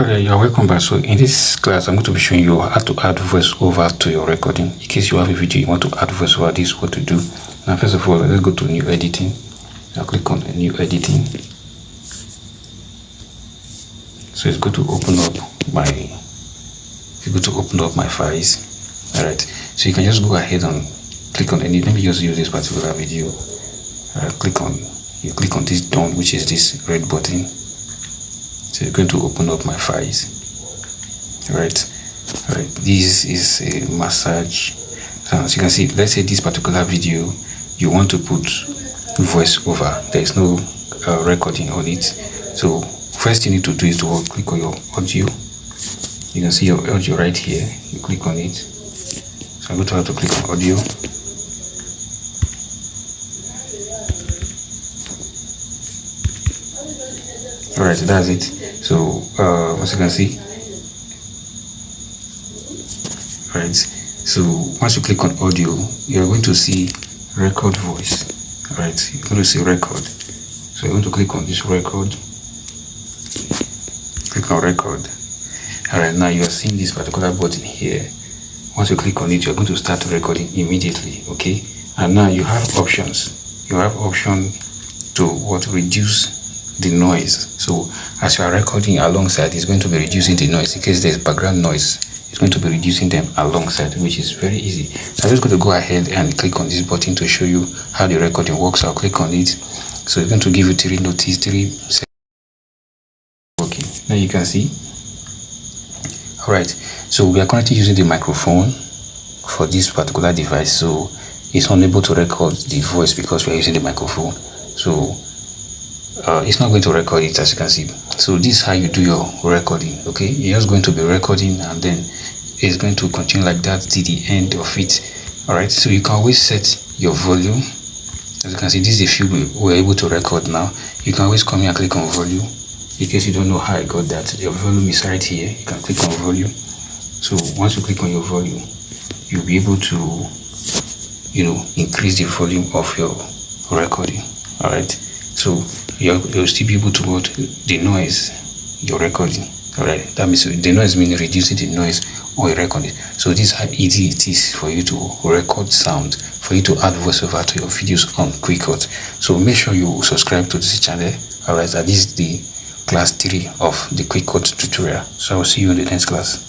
Okay, you're welcome back. So in this class, I'm going to be showing you how to add voiceover to your recording. In case you have a video you want to add voiceover, this is what to do. Now, first of all, let's go to new editing. I'll click on new editing. So it's going to open up my files. All right. So you can just go ahead and click on any. Let me just use this particular video. Click on this done, which is this red button. So it's going to open up my files. All right. This is a massage. So as you can see, let's say this particular video you want to put voiceover. There is no recording on it. So first you need to do is to click on your audio. You can see your audio right here. You click on it. So I'm going to have to click on audio. All right, that's it. So as you can see, right. So once you click on audio, you're going to see record voice. All right, you're going to see record. So you're going to click on this record. Click on record. All right, now you are seeing this particular button here. Once you click on it, you're going to start recording immediately. Okay, and now you have options. You have option to reduce the noise. So as you are recording alongside, it's going to be reducing the noise. In case there's background noise, it's going to be reducing them alongside, which is very easy. So I'm just going to go ahead and click on this button to show you how the recording works. I'll click on it. So it's going to give you 3 seconds working. Now you can see. All right, so we are currently using the microphone for this particular device, so it's unable to record the voice because we are using the microphone. So it's not going to record it, as you can see. So this is how you do your recording. Okay, you're just going to be recording and then it's going to continue like that till the end of it. All right, so you can always set your volume. As you can see, this is the field we're able to record now. You can always come here and click on volume. In case you don't know how I got that, your volume is right here. You can click on volume. So once you click on your volume, you'll be able to increase the volume of your recording. All right, so you'll still be able to go to the noise you're recording. All right, that means the noise means reducing the noise or recording. So this is how easy it is for you to record sound, for you to add voiceover to your videos on KwaiCut. So make sure you subscribe to this channel. All right, and this is the class 3 of the KwaiCut tutorial. So I'll see you in the next class.